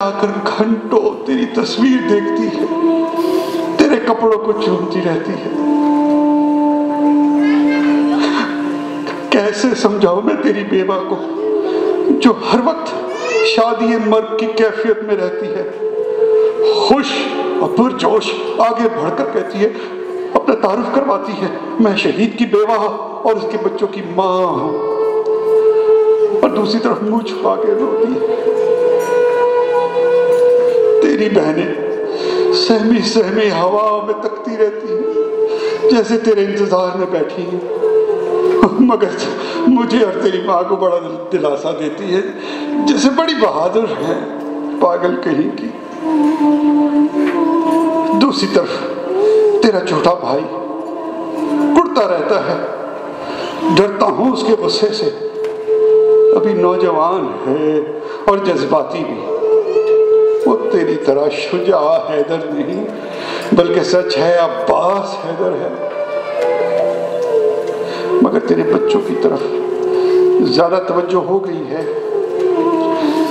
आकर घंटों तेरी तस्वीर देखती है, तेरे कपड़ों को चूमती रहती है। कैसे समझाऊं मैं तेरी बेवा को जो हर वक्त शादी मर्ग की कैफियत में रहती है, खुश और पुरजोश आगे बढ़कर कहती है, अपना तारुफ करवाती है, मैं शहीद की बेवा और उसके बच्चों की माँ हूं, और दूसरी तरफ मुंह छुपा के रोती है। तेरी बहनें सहमी सहमी हवा में तकती रहती हैं, जैसे तेरे इंतजार में बैठी हैं, मगर मुझे और तेरी माँ को बड़ा दिलासा देती है, जैसे बड़ी बहादुर है, पागल कहीं की। दूसरी तरफ तेरा छोटा भाई कुड़ता रहता है, डरता हूं उसके गुस्से से। अभी नौजवान है और जज्बाती भी, वो तेरी तरह शुजा हैदर नहीं, बल्कि सच है अब्बास हैदर है। मगर तेरे बच्चों की तरफ ज्यादा तवज्जो हो गई है,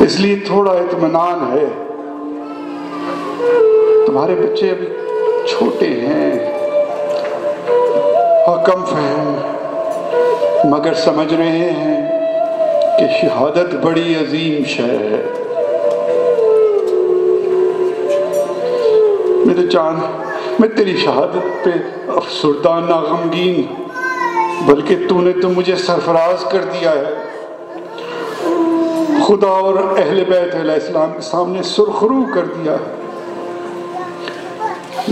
इसलिए थोड़ा इत्मीनान है। तुम्हारे बच्चे अभी छोटे हैं और कम फहम, मगर समझ रहे हैं कि शहादत बड़ी अजीम शय है। मेरे जान, मैं तेरी शहादत पे अफसुर्दा ना गमगीन, बल्कि तूने तो मुझे सरफराज कर दिया है। खुदा और अहले बैत अलैहिस्सलाम के सामने सुरखरू कर दिया है।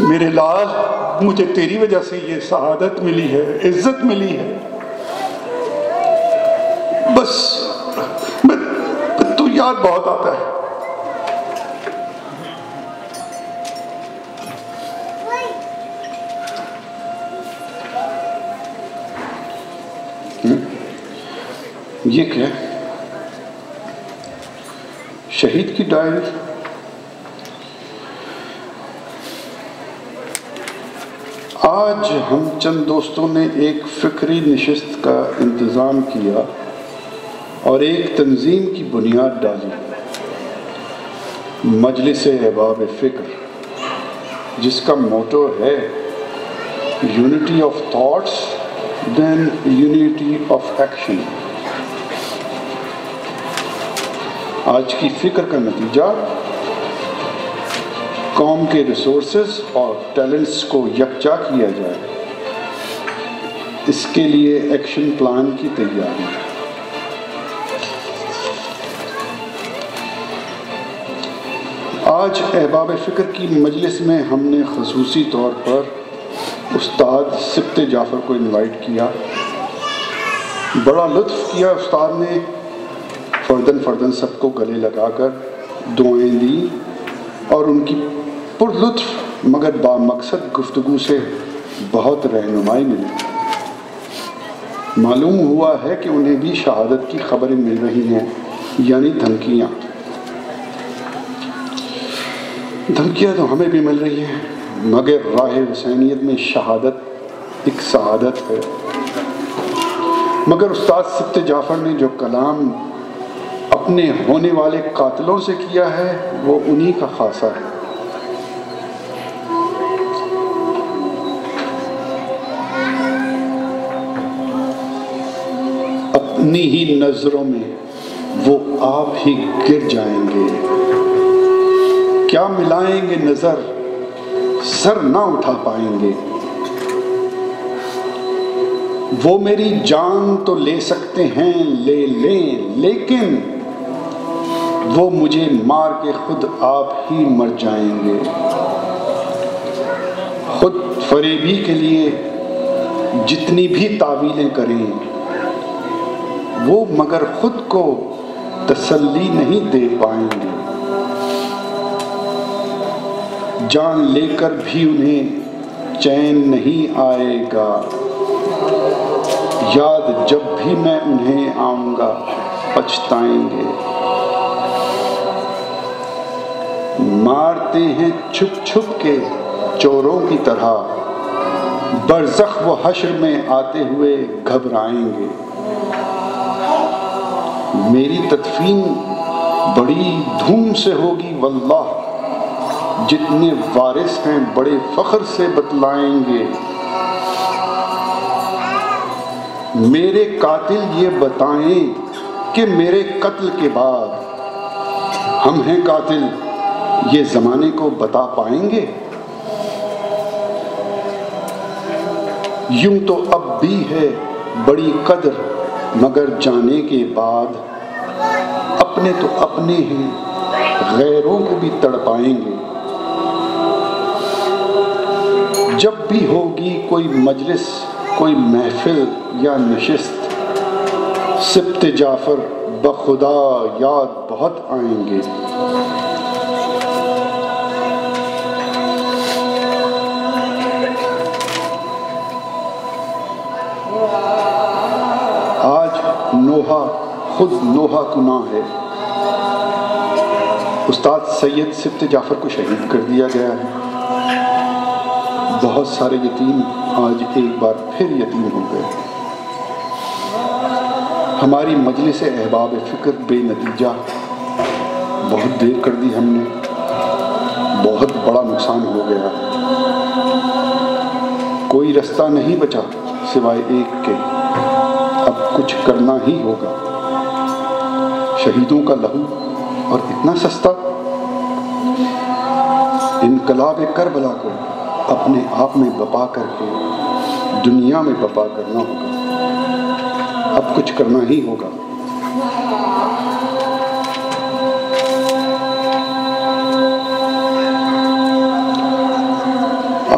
मेरे लाल, मुझे तेरी वजह से ये शहादत मिली है, इज्जत मिली है। बस तू याद बहुत आता है। ये क्या? शहीद की डायरी। आज हम चंद दोस्तों ने एक फिक्री नशिस्त का इंतज़ाम किया और एक तंजीम की बुनियाद डाली, मजलिस अहबाब फ़िक्र, जिसका मोटो है unity of thoughts than unity of action. आज की फिक्र का नतीजा कौम के रिसोर्सेज और टैलेंट्स को यकजा किया जाए, इसके लिए एक्शन प्लान की तैयारी। आज अहबाब फ़िक्र की मजलिस में हमने ख़ुसूसी तौर पर उस्ताद सिब्ते जाफ़र को इनवाइट किया। बड़ा लुत्फ़ किया उस्ताद ने, फ़र्दन सबको गले लगाकर दुआएं दी और उनकी पुरलुत्फ़ मगर बामकसद गुफ्तगू से बहुत रहनुमाई मिली। मालूम हुआ है कि उन्हें भी शहादत की खबरें मिल रही हैं, यानी धमकियाँ तो हमें भी मिल रही हैं, मगर राह हुसैनियत में शहादत एक सआदत है। मगर उस्ताद सिब्ते जाफ़र ने जो कलाम अपने होने वाले कातिलों से किया है, वो उन्हीं का खासा है। अपनी ही नजरों में वो आप ही गिर जाएंगे, क्या मिलाएंगे नजर, सर ना उठा पाएंगे। वो मेरी जान तो ले सकते हैं, ले लें, लेकिन वो मुझे मार के खुद आप ही मर जाएंगे। खुद फरेबी के लिए जितनी भी तावीलें करें, वो मगर खुद को तसल्ली नहीं दे पाएंगे। जान लेकर भी उन्हें चैन नहीं आएगा, याद जब भी मैं उन्हें आऊंगा पछताएंगे। मारते हैं छुप छुप के चोरों की तरह, बरज़ख व हश्र में आते हुए घबराएंगे। मेरी तदफीन बड़ी धूम से होगी वल्लाह, जितने वारिस हैं बड़े फख्र से बतलाएंगे। मेरे कातिल ये बताएं कि मेरे कत्ल के बाद हम हैं कातिल, ये ज़माने को बता पाएंगे? यूं तो अब भी है बड़ी कदर, मगर जाने के बाद अपने तो अपने हैं, गैरों को भी तड़पाएंगे। जब भी होगी कोई मजलिस, कोई महफिल या नशिस्त, सिब्त जाफर बखुदा याद बहुत आएंगे। आज नोहा खुद नोहा कुना है। उस्ताद सैयद सिब्त जाफर को शहीद कर दिया गया है। बहुत सारे यतीम आज एक बार फिर यतीम हो गए। हमारी मजलिस अहबाब फ़िक्र बेनतीजा, बहुत देर कर दी हमने, बहुत बड़ा नुकसान हो गया। कोई रास्ता नहीं बचा सिवाय एक के, अब कुछ करना ही होगा। शहीदों का लहू और इतना सस्ता। इनकलाब करबला को अपने आप में बपा करके दुनिया में बपा करना होगा। अब कुछ करना ही होगा।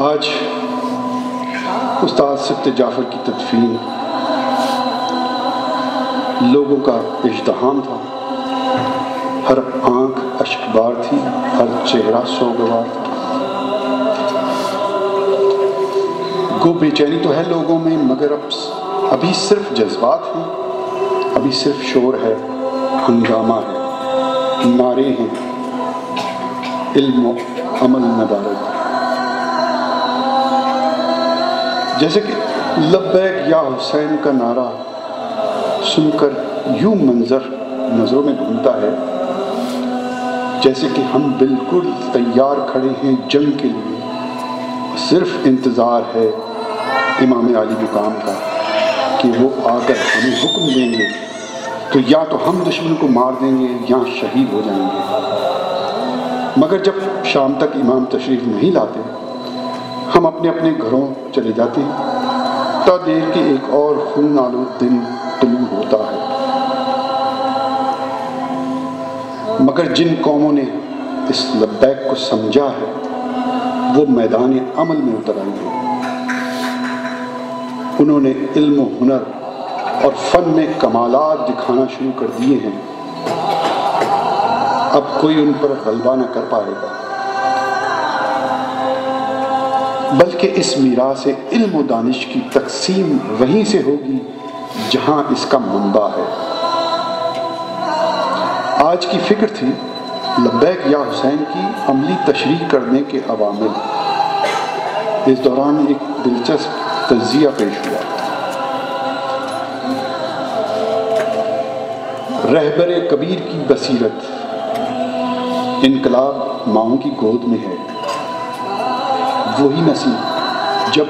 आज उस्ताद सिब्त जाफर की तदफीन लोगों का इज्तिहाम था। हर आंख अश्कबार थी, हर चेहरा सोगवार था। गो बेचैनी तो है लोगों में, मगर अभी सिर्फ जज्बात हैं, अभी सिर्फ शोर है, हंगामा है, नारे हैं, इल्म अमल नदारत। जैसे कि लब्बैक या हुसैन का नारा सुनकर यूं मंजर नज़रों में घूमता है जैसे कि हम बिल्कुल तैयार खड़े हैं जंग के लिए। सिर्फ इंतज़ार है इमाम आली मुकाम का कि वो आकर हमें हुक्म देंगे तो या तो हम दुश्मन को मार देंगे या शहीद हो जाएंगे। मगर जब शाम तक इमाम तशरीफ़ नहीं लाते, हम अपने अपने घरों चले जाते हैं। ता देर के एक और खून आलूद दिन तुलू होता है। मगर जिन कौमों ने इस लब्बैक को समझा है वो मैदान अमल में उतर आई है। उन्होंने इल्म हुनर और फ़न में कमालात दिखाना शुरू कर दिए हैं। अब कोई उन पर गलबा न कर पाएगा, बल्कि इस मीरास इल्म व दानिश की तकसीम वहीं से होगी जहां इसका मंबा है। आज की फ़िक्र थी लब्बैक या हुसैन की अमली तशरीह करने के अवामिल। इस दौरान एक दिलचस्प तज्ज़िया पेश हुआ। रहबर कबीर की बसीरत, इनकलाब माओं की गोद में है। वही नस्ल जब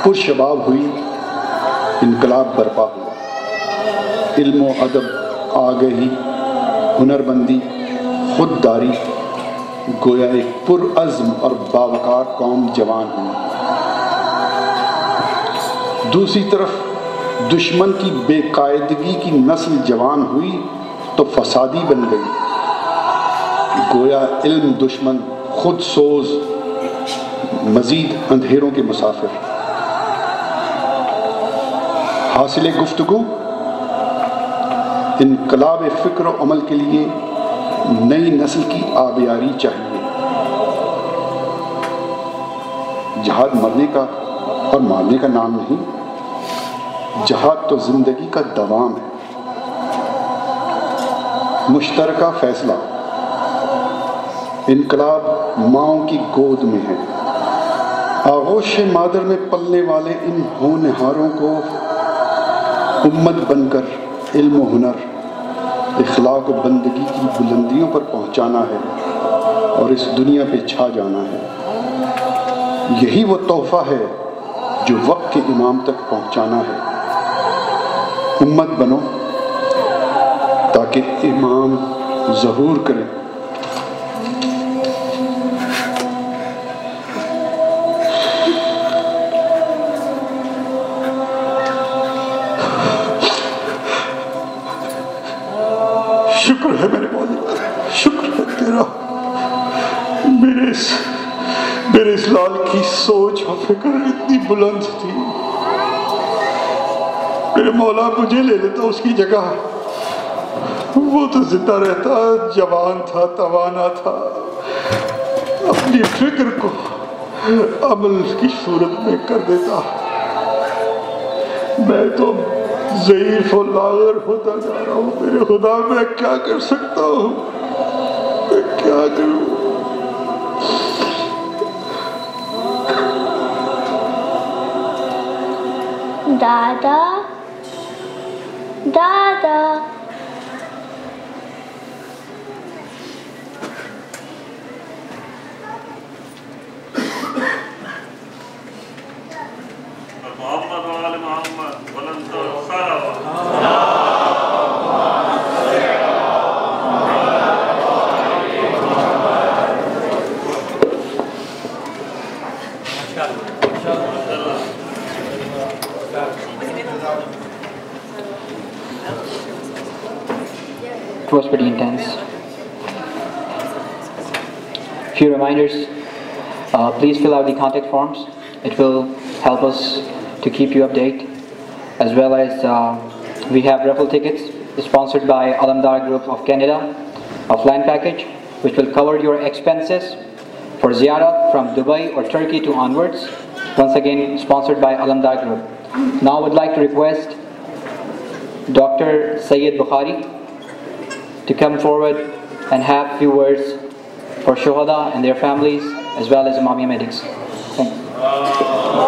पुरशबाब हुई, इनकलाब बर्पा हुआ। इल्म व अदब आगही, हुनरबंदी, खुददारी, गोया एक पुरअज़्म और बावकार कौम जवान हुई। दूसरी तरफ दुश्मन की बेकायदगी की नस्ल जवान हुई तो फसादी बन गई। गोया इल्म दुश्मन, खुद सोज, मजीद अंधेरों के मुसाफिर। हासिल गुफ्तगू, इनकलाब फ़िक्र और अमल के लिए नई नस्ल की आबियारी चाहिए। जहाद मरने का और मारने का नाम नहीं, जहाद तो जिंदगी का दवाम है। मुश्तरका फैसला, इनकलाब माओं की गोद में है। आगोश मादर में पलने वाले इन होनहारों को उम्मत बनकर इल्म हुनर, इखलाक और बंदगी की बुलंदियों पर पहुंचाना है और इस दुनिया पे छा जाना है। यही वो तोहफा है जो वक्त के इमाम तक पहुंचाना है। उम्मत बनो ताकि इमाम ज़हूर करें। शुक्र है मेरे मौला, शुक्र है तेरा, मेरे इस लाल की सोच और फिक्र इतनी बुलंद थी। मेरे मौला मुझे ले लेता उसकी जगह, वो तो जिंदा रहता, जवान था, तवाना था, अपनी फिक्र को अमल की सूरत में कर देता। मैं तो ज़ईफ़ और लाग़र होता जा रहा हूँ। मेरे खुदा, मैं क्या कर सकता हूँ, मैं क्या करूँ? दादा, दादा, मोहम्मद वाले मोहम्मद बुलंद सारा It was pretty intense. Few reminders. Please fill out the contact forms. It will help us to keep you updated. As well as we have raffle tickets sponsored by Alamdar Group of Canada, a flight package which will cover your expenses for ziyarat from Dubai or Turkey to onwards. Once again sponsored by Alamdar Group. Now I would like to request Dr. Sayyid Bukhari to come forward and have few words for Shuhada and their families as well as Imamia medics. Thank you.